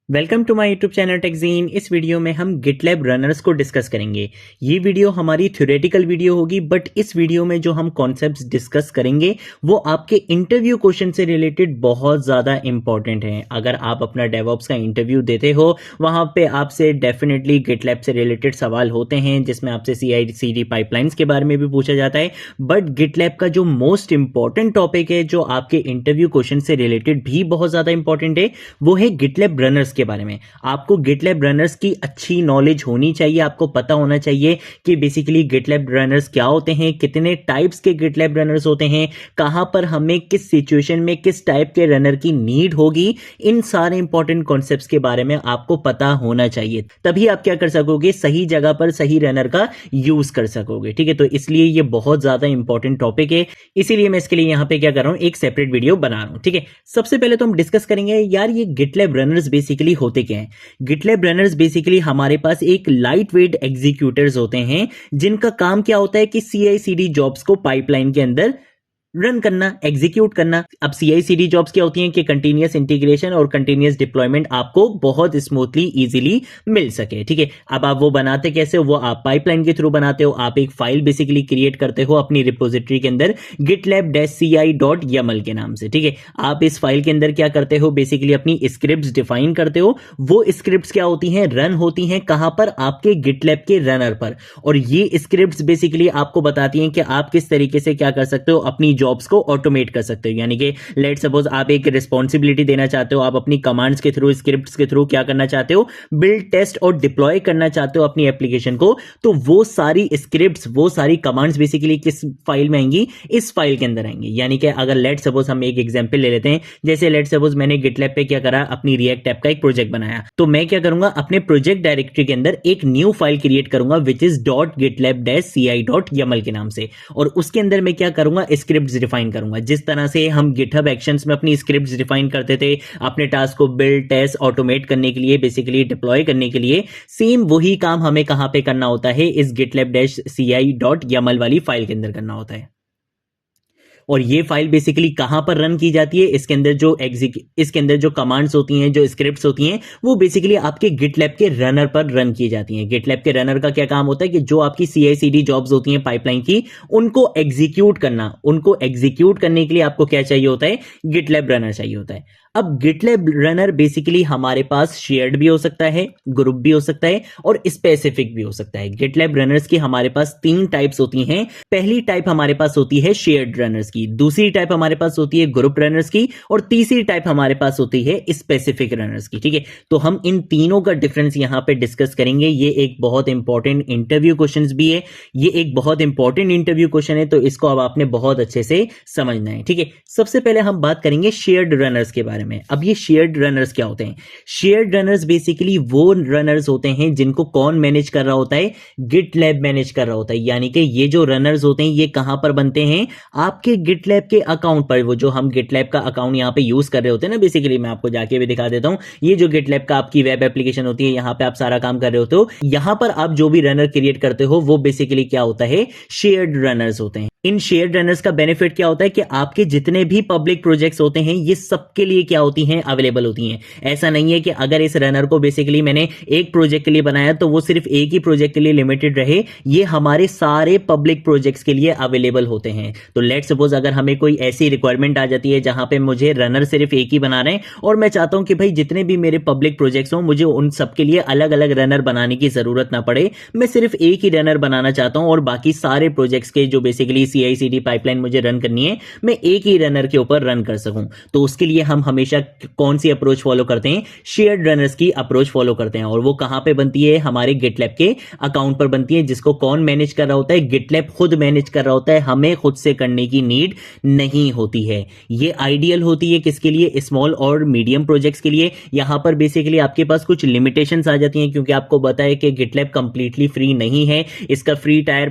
Welcome to my YouTube channel टेकजीन। इस video में हम गिटलैब रनर्स को डिस्कस करेंगे। ये वीडियो हमारी थ्योरेटिकल वीडियो होगी, बट इस वीडियो में जो हम कॉन्सेप्ट्स डिस्कस करेंगे वो आपके इंटरव्यू क्वेश्चन से रिलेटेड बहुत ज़्यादा इंपॉर्टेंट हैं। अगर आप अपना डेवऑप्स का इंटरव्यू देते हो, वहाँ पे आपसे डेफिनेटली गिटलैब से रिलेटेड सवाल होते हैं, जिसमें आपसे CI/CD पाइपलाइंस के बारे में भी पूछा जाता है। बट गिटलैब का जो मोस्ट इंपॉर्टेंट टॉपिक है, जो आपके इंटरव्यू क्वेश्चन से रिलेटेड भी बहुत ज़्यादा इंपॉर्टेंट है, वो है गिटलैब रनर्स के बारे में। आपको गिटलैब रनर्स की अच्छी नॉलेज होनी चाहिए। आपको पता होना चाहिए कि बेसिकली गिटलैब रनर्स क्या होते हैं, कितने टाइप्स के गिटलैब रनर्स होते हैं, कहां पर हमें किस सिचुएशन में किस टाइप के रनर की नीड होगी। इन सारे इंपॉर्टेंट कॉन्सेप्ट्स के बारे में आपको पता होना चाहिए, तभी आप क्या कर सकोगे, सही जगह पर सही रनर का यूज कर सकोगे। ठीक है, तो इसलिए ये बहुत ज्यादा इंपॉर्टेंट टॉपिक है, इसीलिए मैं इसके लिए यहां पे क्या कर रहा हूं, एक सेपरेट वीडियो बना रहा हूं। ठीक है, सबसे पहले तो हम डिस्कस करेंगे यार ये गिटलैब रनर्स बेसिकली होते क्या हैं। गिटलैब रनर्स बेसिकली हमारे पास एक लाइट वेट एग्जीक्यूटर्स होते हैं, जिनका काम क्या होता है कि CI/CD जॉब्स को पाइपलाइन के अंदर रन करना, एग्जीक्यूट करना। अब CI/CD जॉब्स क्या होती हैं कि कंटीन्यूअस इंटीग्रेशन और कंटीन्यूअस डिप्लॉयमेंट आपको बहुत स्मूथली इजीली मिल सके। ठीक है, अब आप वो बनाते कैसे हो, वो आप पाइपलाइन के थ्रू बनाते हो। आप एक फाइल बेसिकली क्रिएट करते हो अपनी रिपोजिटरी के अंदर gitlab-ci.yaml के नाम से। ठीक है, आप इस फाइल के अंदर क्या करते हो, बेसिकली अपनी स्क्रिप्ट्स डिफाइन करते हो। वो स्क्रिप्ट्स क्या होती हैं, रन होती हैं कहां पर, आपके गिटलैब के रनर पर। और ये स्क्रिप्ट्स बेसिकली आपको बताती हैं कि आप किस तरीके से क्या कर सकते हो, अपनी जॉब्स को ऑटोमेट कर सकते हो। यानी कि लेट सपोज आप एक रिस्पॉन्सिबिलिटी देना चाहते हो, आप अपनी कमांड्स के थ्रू, स्क्रिप्ट्स के थ्रू क्या करना चाहते हो, बिल्ड, टेस्ट और डिप्लॉय करना चाहते हो अपनी एप्लीकेशन को। तो वो सारी स्क्रिप्ट्स, वो सारी कमांड्स बेसिकली किस फाइल में आएंगी, इस फाइल के अंदर आएंगी। यानी कि अगर लेट सपोज हम एक एग्जांपल ले लेते हैं, जैसे लेट सपोज मैंने गिटलैब पे क्या करा, अपनी रिएक्ट ऐप का एक प्रोजेक्ट बनाया, तो मैं क्या करूंगा, अपने प्रोजेक्ट डायरेक्टरी के अंदर एक न्यू फाइल क्रिएट करूंगा विच इज .gitlab-ci.yaml के नाम से। और उसके अंदर मैं क्या करूंगा, स्क्रिप्ट डिफाइन करूंगा। जिस तरह से हम गिटहब एक्शंस में अपनी स्क्रिप्ट्स डिफाइन करते थे अपने टास्क को बिल्ड, टेस्ट, ऑटोमेट करने के लिए, बेसिकली डिप्लॉय करने के लिए, सेम वही काम हमें कहां पे करना होता है, इस gitlab-ci.yaml वाली फाइल के अंदर करना होता है। और ये फाइल बेसिकली कहां पर रन की जाती है, इसके अंदर जो कमांड्स होती हैं, जो स्क्रिप्ट्स होती हैं, वो बेसिकली आपके गिटलैब के रनर पर रन की जाती हैं। गिटलैब के रनर का क्या काम होता है कि जो आपकी CI/CD जॉब्स होती हैं पाइपलाइन की, उनको एग्जीक्यूट करना। उनको एग्जीक्यूट करने के लिए आपको क्या चाहिए होता है, गिटलैब रनर चाहिए होता है। अब गिटलैब रनर बेसिकली हमारे पास शेयर्ड भी हो सकता है, ग्रुप भी हो सकता है और स्पेसिफिक भी हो सकता है। गिटलैब रनर्स की हमारे पास 3 टाइप्स होती हैं। पहली टाइप हमारे पास होती है शेयर्ड रनर्स की, दूसरी टाइप हमारे पास होती है ग्रुप रनर्स की, और तीसरी टाइप हमारे पास होती है स्पेसिफिक रनर्स की। ठीक है, तो हम इन तीनों का डिफरेंस यहां पे डिस्कस करेंगे। ये एक बहुत इंपॉर्टेंट इंटरव्यू क्वेश्चन भी है, ये एक बहुत इंपॉर्टेंट इंटरव्यू क्वेश्चन है, तो इसको अब आपने बहुत अच्छे से समझना है। ठीक है, सबसे पहले हम बात करेंगे शेयर्ड रनर्स के बारे में। अब ये शेयर्ड रनर्स क्या होते हैं, शेयर्ड रनर्स बेसिकली वो रनर्स होते हैं जिनको कौन मैनेज कर रहा होता है, गिटलैब मैनेज कर रहा होता है। यानी कि ये जो रनर्स होते हैं ये कहां पर बनते हैं, आपके गिटलैब के अकाउंट पर। वो जो हम गिटलैब का अकाउंट यहां पे यूज कर रहे होते हैं ना, बेसिकली मैं आपको जाके भी दिखा देता हूं। ये जो गिटलैब का आपकी वेब एप्लीकेशन होती है, यहां पे आप सारा काम कर रहे होते हो, यहां पर आप जो भी रनर क्रिएट करते हो वो बेसिकली क्या होता है, शेयर्ड रनर्स होते हैं। इन शेयर्ड रनर्स का बेनिफिट क्या होता है कि आपके जितने भी पब्लिक प्रोजेक्ट्स होते हैं ये सबके लिए क्या होती हैं, अवेलेबल होती हैं। ऐसा नहीं है कि अगर इस रनर को बेसिकली मैंने एक प्रोजेक्ट के लिए बनाया तो वो सिर्फ एक ही प्रोजेक्ट के लिए लिमिटेड रहे, ये हमारे सारे पब्लिक प्रोजेक्ट्स के लिए अवेलेबल होते हैं। तो लेट सपोज अगर हमें कोई ऐसी रिक्वायरमेंट आ जाती है जहां पे मुझे रनर सिर्फ एक ही बना रहे हैं, और मैं चाहता हूं कि भाई जितने भी मेरे पब्लिक प्रोजेक्ट्स हों मुझे उन सबके लिए अलग अलग रनर बनाने की जरूरत ना पड़े, मैं सिर्फ एक ही रनर बनाना चाहता हूं और बाकी सारे प्रोजेक्ट्स के जो बेसिकली CI/CD पाइपलाइन मुझे रन करनी है, मैं एक ही रनर के ऊपर रन कर सकूं। तो उसके लिए हम हमेशा कौन सी अप्रोच फॉलो करते हैं, शेयर्ड रनर्स की अप्रोच फॉलो करते हैं। और वो कहां पे बनती है, हमारे गिटलैब के अकाउंट पर बनती है, जिसको कौन मैनेज कर रहा होता है, गिटलैब खुद मैनेज कर रहा होता है। हमें खुद से करने की नीड नहीं होती है। ये आइडियल होती है किसके लिए, स्मॉल और मीडियम प्रोजेक्ट्स के लिए। यहां पर बेसिकली आपके पास कुछ लिमिटेशंस आ जाती हैं, क्योंकि आपको पता है कि गिटलैब कंप्लीटली फ्री नहीं है। इसका फ्री टायर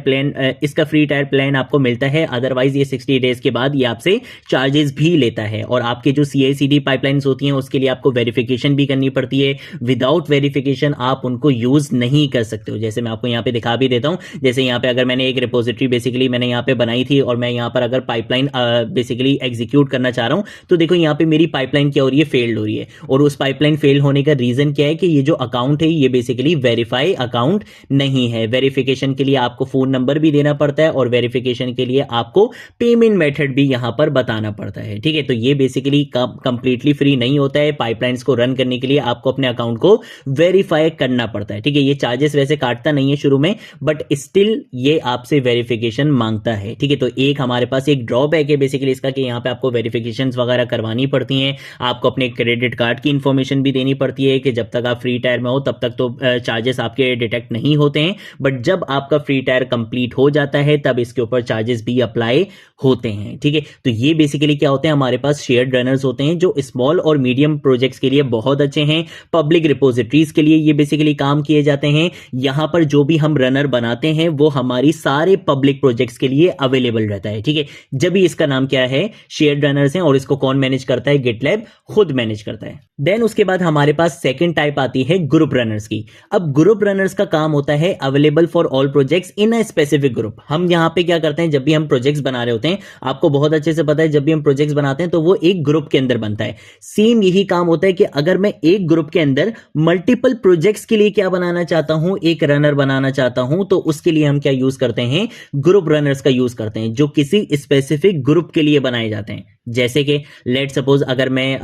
प्लान आपको मिलता है, अदरवाइज ये 60 डेज के बाद ये आपसे चार्जेस भी लेता है। और आपके जो CI/CD पाइपलाइंस होती हैं उसके लिए आपको वेरिफिकेशन भी करनी पड़ती है। विदाउट वेरिफिकेशन आप उनको यूज नहीं कर सकते हो। जैसे मैं आपको यहाँ पे दिखा भी देता हूँ, जैसे यहाँ पे अगर मैंने एक रिपोजिटरी बेसिकली मैंने यहाँ पे बनाई थी और मैं यहाँ पर अगर पाइपलाइन बेसिकली एग्जीक्यूट करना चाह रहा हूँ, तो देखो यहाँ पे मेरी पाइपलाइन क्या हो रही है, फेल्ड हो रही है। और उस पाइपलाइन फेल होने का रीजन क्या है कि ये जो अकाउंट है ये बेसिकली वेरीफाई अकाउंट नहीं है। वेरिफिकेशन के लिए आपको फोन नंबर भी देना पड़ता है और वेरिफिकेशन के लिए आपको पेमेंट मेथड भी यहां पर बताना पड़ता है। ठीक है, तो ये बेसिकली कंप्लीटली फ्री नहीं होता है। पाइपलाइंस को रन करने के लिए आपको अपने अकाउंट को वेरीफाई करना पड़ता है। ठीक है, ये चार्जेस वैसे काटता नहीं है शुरू में, बट स्टिल ये आपसे वेरिफिकेशन मांगता है। ठीक है, तो एक हमारे पास एक ड्रॉबैक है बेसिकली इसका कि यहाँ पे आपको वेरिफिकेशन वगैरह करवानी पड़ती हैं। आपको अपने क्रेडिट कार्ड की इंफॉर्मेशन भी देनी पड़ती है कि जब तक आप फ्री टायर में हो तब तक तो चार्जेस आपके डिटेक्ट नहीं होते हैं, बट जब आपका फ्री टायर कंप्लीट हो जाता है तब इसके ऊपर चार्जेस भी अप्लाई होते हैं। ठीक है, तो ये बेसिकली क्या होते हैं, हमारे पास शेयर्ड रनर्स होते हैं जो स्मॉल और मीडियम प्रोजेक्ट्स के लिए बहुत अच्छे हैं। पब्लिक रिपोजिटरीज के लिए ये बेसिकली काम किए जाते हैं। यहां पर जो भी हम रनर बनाते हैं वो हमारी सारे पब्लिक प्रोजेक्ट्स के लिए अवेलेबल रहता है। ठीक है, जब भी इसका नाम क्या है, शेयर्ड रनर्स हैं। और इसको कौन मैनेज करता है, गिटलैब खुद मैनेज करता है। देन उसके बाद हमारे पास सेकंड टाइप आती है ग्रुप रनर्स की। अब ग्रुप रनर्स का काम होता है available for all projects in a specific group. हम यहां पे क्या करते हैं, जब भी हम प्रोजेक्ट्स बना रहे होते हैं, आपको बहुत अच्छे से पता है जब भी हम प्रोजेक्ट्स बनाते हैं तो वो एक ग्रुप के अंदर बनता है। सेम यही काम होता है कि अगर मैं एक ग्रुप के अंदर मल्टीपल प्रोजेक्ट्स के लिए क्या बनाना चाहता हूं, एक रनर बनाना चाहता हूं, तो उसके लिए हम क्या यूज करते हैं, ग्रुप रनर्स का यूज करते हैं जो किसी स्पेसिफिक ग्रुप के लिए बनाए जाते हैं। जैसे कि लेट सपोज अगर मैं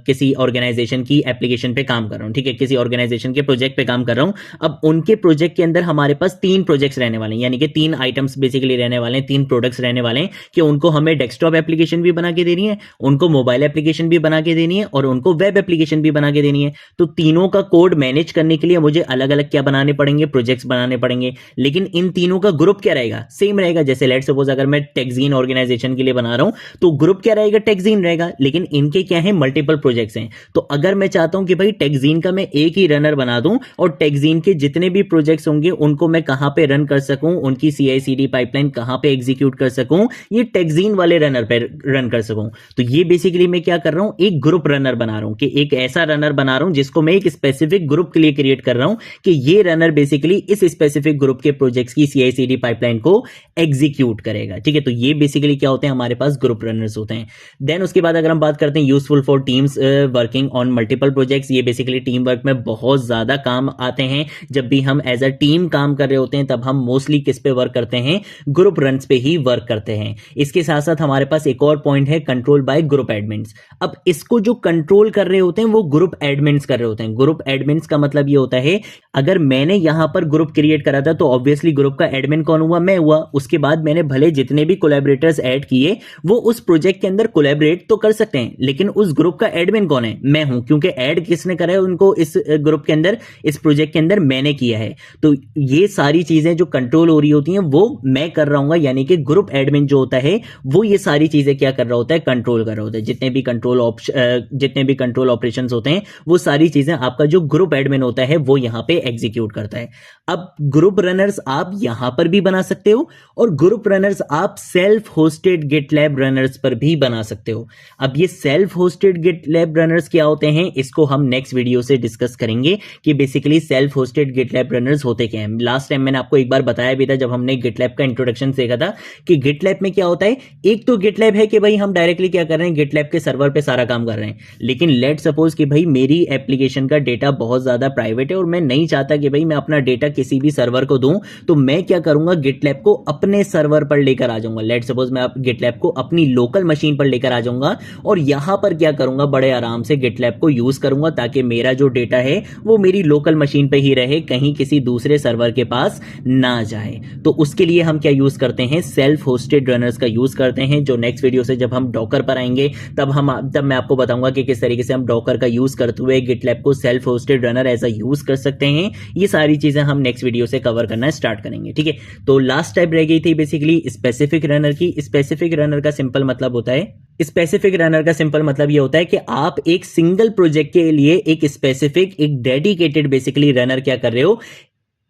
किसी ऑर्गेनाइजेशन की एप्लीकेशन पे काम कर रहा हूं, ठीक है, किसी ऑर्गेनाइजेशन के प्रोजेक्ट पे काम कर रहा हूं। अब उनके प्रोजेक्ट के अंदर हमारे पास 3 प्रोजेक्ट्स रहने वाले हैं, यानी कि 3 आइटम्स बेसिकली रहने वाले हैं, 3 प्रोडक्ट्स रहने वाले हैं कि उनको हमें डेस्कटॉप एप्लीकेशन भी बना के देनी है, उनको मोबाइल एप्लीकेशन भी बना के देनी है और उनको वेब एप्लीकेशन भी बना के देनी है। तो तीनों का कोड मैनेज करने के लिए मुझे अलग अलग क्या बनाने पड़ेंगे, प्रोजेक्ट्स बनाने पड़ेंगे। लेकिन इन तीनों का ग्रुप क्या रहेगा, सेम रहेगा। जैसे लेट सपोज अगर मैं टेक्जीन ऑर्गेनाइजेशन के लिए बना रहा हूं तो ग्रुप क्या रहेगा, टेक्जीन रहेगा। लेकिन इनके क्या है, मल्टीपल प्रोजेक्ट्स हैं। तो अगर मैं चाहता हूं कि भाई टेक्जीन का मैं एक ही रनर बना दूं और टेक्जीन के जितने भी प्रोजेक्ट्स होंगे उनको मैं कहां पे रन कर सकूं, उनकी CI/CD पाइपलाइन कहां पे एग्जीक्यूट कर सकूं, ये टेक्जीन वाले रनर पे रन कर सकूं, तो ये बेसिकली मैं क्या कर रहा हूं, एक ग्रुप रनर बना रहा हूं कि एक ऐसा रनर बना रहा हूं जिसको मैं एक स्पेसिफिक ग्रुप के लिए क्रिएट कर रहा हूं कि ये रनर बेसिकली इस स्पेसिफिक ग्रुप के प्रोजेक्ट्स की CI/CD पाइपलाइन को एग्जीक्यूट करेगा। ठीक है, तो ये बेसिकली क्या होते हैं, हमारे पास ग्रुप रनर्स होते हैं। देन उसके बाद अगर हम बात करते हैं useful for teams working on multiple projects, ये बेसिकली टीम वर्क में बहुत ज्यादा काम आते हैं। जब भी हम एज अ टीम काम कर रहे होते हैं तब हम मोस्टली किस पे वर्क करते हैं, ग्रुप रन्स पे ही वर्क करते हैं। इसके साथ साथ हमारे पास एक और पॉइंट है, कंट्रोल बाय ग्रुप एडमिन्स। अब इसको जो कंट्रोल कर रहे होते हैं वो ग्रुप एडमिन्स कर रहे होते हैं। ग्रुप एडमिन्स का मतलब ये होता है, अगर मैंने यहां पर ग्रुप क्रिएट करा था तो ऑब्वियसली ग्रुप का एडमिन कौन हुआ, मैं हुआ। उसके बाद मैंने भले जितने भी कोलैबोरेटर्स ऐड किए वो उस प्रोजेक्ट के अंदर कोलैबोरेट तो कर सकते हैं, लेकिन उस ग्रुप का एडमिन कौन है, मैं हूं, क्योंकि ऐड किसने करा है उनको इस ग्रुप के अंदर, इस प्रोजेक्ट के अंदर मैंने किया है। तो ये सारी चीजें जो कंट्रोल हो रही होती हैं वो मैं कर रहा हूं, यानी कि ग्रुप एडमिन जो होता है वो ये सारी चीजें क्या कर रहा होता है, कंट्रोल कर रहा होता है। जितने भी कंट्रोल ऑपरेशंस होते हैं वो सारी चीजें आपका जो ग्रुप एडमिन होता है वो यहां पे एग्जीक्यूट करता है। अब ग्रुप रनर्स आप यहां पर भी बना सकते हो और ग्रुप रनर्स आप सेल्फ होस्टेड गिटलैब रनर्स पर भी बना सकते हो। अब ये सेल्फ होस्टेड गिटलैब रनर्स क्या होते हैं, इसको हम नेक्स्ट वीडियो से डिस्कस करेंगे कि basically self hosted GitLab runners होते क्या हैं। लास्ट टाइम मैंने आपको एक बार बताया भी था जब हमने गिटलैब का इंट्रोडक्शन देखा था कि गिटलैब में क्या होता है। एक तो गिटलैब है कि भाई हम डायरेक्टली क्या कर रहे हैं, गिटलैब के सर्वर पे सारा काम कर रहे हैं। लेकिन लेट सपोज कि भाई मेरी एप्लीकेशन का डेटा बहुत ज्यादा प्राइवेट है और मैं नहीं चाहता कि भाई मैं अपना डेटा किसी भी सर्वर को दूं, तो मैं क्या करूंगा, गिटलैब को अपने सर्वर पर लेकर आ जाऊंगा। लेट सपोज मैं गिटलैब को अपनी लोकल मशीन पर लेकर आ जाऊंगा और यहां पर क्या करूंगा, बड़े आराम से गिटलैब को यूज करूंगा ताकि मेरा जो डेटा है वो मेरी लोकल मशीन पे ही रहे, कहीं किसी दूसरे सर्वर के पास ना जाए। तो उसके लिए हम क्या यूज करते हैं, सेल्फ होस्टेड रनर्स का यूज करते हैं, जो नेक्स्ट वीडियो से जब हम डॉकर पर आएंगे तब मैं आपको बताऊंगा कि किस तरीके से हम डॉकर का यूज करते हुए गिटलैब को सेल्फ होस्टेड रनर ऐसा यूज कर सकते हैं। ये सारी चीजें हम नेक्स्ट वीडियो से कवर करना स्टार्ट करेंगे। ठीक है, तो लास्ट टाइप रह गई थी बेसिकली स्पेसिफिक रनर की। स्पेसिफिक रनर का सिंपल मतलब होता है, स्पेसिफिक रनर का सिंपल मतलब ये होता है कि आप एक सिंगल प्रोजेक्ट के लिए एक स्पेसिफिक, एक डेडिकेटेड बेसिकली रनर क्या कर रहे हो,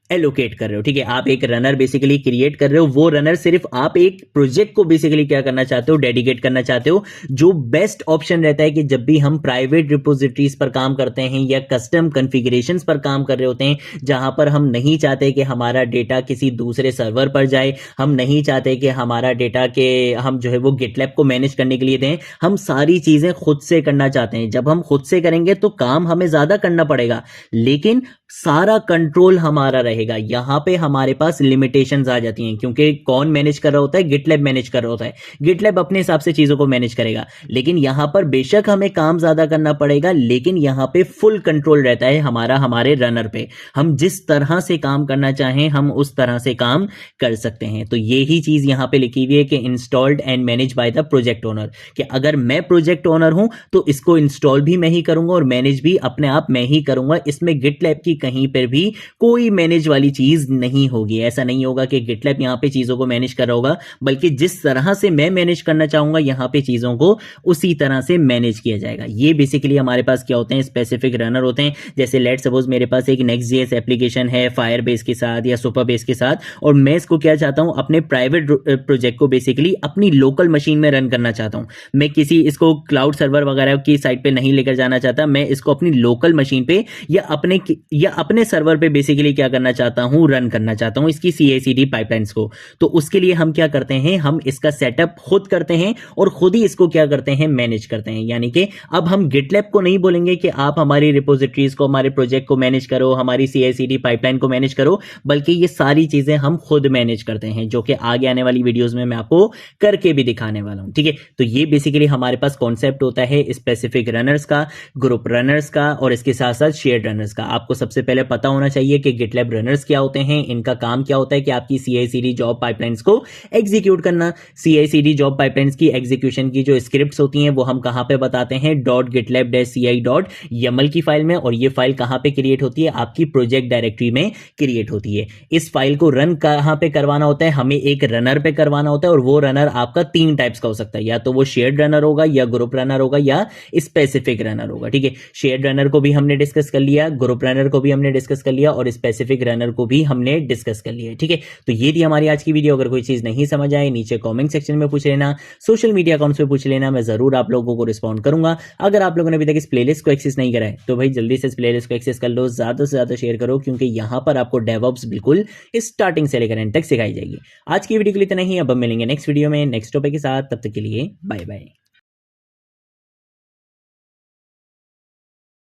एलोकेट कर रहे हो, ठीक है। आप एक रनर बेसिकली क्रिएट कर रहे हो, वो रनर सिर्फ आप एक प्रोजेक्ट को बेसिकली क्या करना चाहते हो, डेडिकेट करना चाहते हो। जो बेस्ट ऑप्शन रहता है कि जब भी हम प्राइवेट रिपोजिटरीज पर काम करते हैं या कस्टम कॉन्फ़िगरेशंस पर काम कर रहे होते हैं, जहां पर हम नहीं चाहते कि हमारा डेटा किसी दूसरे सर्वर पर जाए, हम नहीं चाहते कि हमारा डेटा के हम जो है वो गिटलैब को मैनेज करने के लिए दें, हम सारी चीजें खुद से करना चाहते हैं। जब हम खुद से करेंगे तो काम हमें ज्यादा करना पड़ेगा, लेकिन सारा कंट्रोल हमारा रहेगा। यहां पे हमारे पास लिमिटेशंस आ जाती हैं, क्योंकि कौन मैनेज कर रहा होता है, गिटलैब मैनेज कर रहा होता है। गिटलैब अपने हिसाब से चीजों को मैनेज करेगा, लेकिन यहां पर बेशक हमें काम ज्यादा करना पड़ेगा, लेकिन यहां पे फुल कंट्रोल रहता है हमारा हमारे रनर पे। हम जिस तरह से काम करना चाहें हम उस तरह से काम कर सकते हैं। तो यही चीज यहां पे लिखी हुई है कि installed and manage by the project owner, कि अगर मैं प्रोजेक्ट ओनर हूं तो इसको इंस्टॉल भी मैं ही करूंगा और मैनेज भी अपने आप मैं ही करूंगा। इसमें गिटलैब की कहीं पर भी कोई मैनेज वाली चीज नहीं होगी। ऐसा नहीं होगा कि गिटलैब यहां पे चीजों को मैनेज कर रहा होगा, बल्कि जिस तरह से मैं मैनेज करना चाहूंगा यहां पे चीजों को उसी तरह से मैनेज किया जाएगा। ये बेसिकली हमारे पास क्या होते हैं, स्पेसिफिक रनर होते हैं। जैसे लेट सपोज मेरे पास एक नेक्स्ट.जेएस एप्लीकेशन है फायरबेस के साथ या सुपरबेस के साथ, और मैं इसको क्या चाहता हूं, अपने प्राइवेट प्रोजेक्ट को बेसिकली अपनी लोकल मशीन में रन करना चाहता हूं। मैं किसी इसको क्लाउड सर्वर वगैरह की साइट पे नहीं लेकर जाना चाहता, मैं इसको अपनी लोकल मशीन पे या अपने सर्वर पे बेसिकली क्या करना चाहता हूं, रन करना चाहता हूं इसकी CI/CD पाइपलाइंस को। तो उसके लिए हम क्या करते हैं, हम इसका सेटअप खुद करते हैं और खुद ही इसको क्या करते हैं, मैनेज करते हैं। यानी कि अब हम गिटलैब को नहीं बोलेंगे कि आप हमारी रिपोजिटरीज को, हमारे प्रोजेक्ट को मैनेज करो, हमारी CI/CD पाइपलाइन को मैनेज करो, बल्कि ये सारी चीजें हम खुद मैनेज करते हैं, जो कि आगे आने वाली वीडियोस में मैं आपको करके भी दिखाने वाला हूं, ठीक है। तो ये बेसिकली हमारे पास कॉन्सेप्ट होता है स्पेसिफिक रनर्स का, ग्रुप रनर्स का और इसके साथ साथ शेयर्ड रनर्स का। आपको सबसे पहले पता होना चाहिए कि गिटलैब रनर्स क्या होते हैं, इनका काम क्या होता है कि आपकी CI/CD जॉब पाइपलाइंस को एग्जीक्यूट करना। CI/CD जॉब पाइपलाइंस की एग्जीक्यूशन की जो स्क्रिप्ट्स होती हैं वो हम कहां पे बताते हैं, .gitlab-ci.yaml की फाइल में, और ये फाइल कहां पे क्रिएट होती है, आपकी प्रोजेक्ट डायरेक्टरी में क्रिएट होती है। इस फाइल को रन कहां पे करवाना होता है, हमें एक रनर पे करवाना होता है, और वो रनर आपका 3 टाइप्स का हो सकता है, या तो वो शेयर्ड रनर होगा, या ग्रुप रनर होगा, या स्पेसिफिक रनर होगा, ठीक है। शेयर्ड रनर को भी हमने डिस्कस कर लिया, ग्रुप रनर को भी हमने डिस्कस कर लिया, और स्पेसिफिक रनर को भी हमने डिस्कस कर लिया, ठीक है। तो ये थी हमारी आज की वीडियो। अगर कोई चीज नहीं समझ आए नीचे कमेंट सेक्शन में पूछ लेना, सोशल मीडिया अकाउंट्स पे पूछ लेना, मैं जरूर आप लोगों को रिस्पॉन्ड करूंगा। अगर आप लोगों ने अभी तक इस प्लेलिस्ट को एक्सेस नहीं करा है तो भाई जल्दी से इस प्लेलिस्ट को एक्सेस कर लो, ज्यादा से ज्यादा शेयर करो, क्योंकि यहां पर आपको डेवऑप्स बिल्कुल स्टार्टिंग से लेकर एंड तक सिखाई जाएगी। आज की वीडियो के लिए इतना ही, अब हम मिलेंगे नेक्स्ट वीडियो में नेक्स्ट टॉपिक के साथ। तब तक के लिए बाय बाय।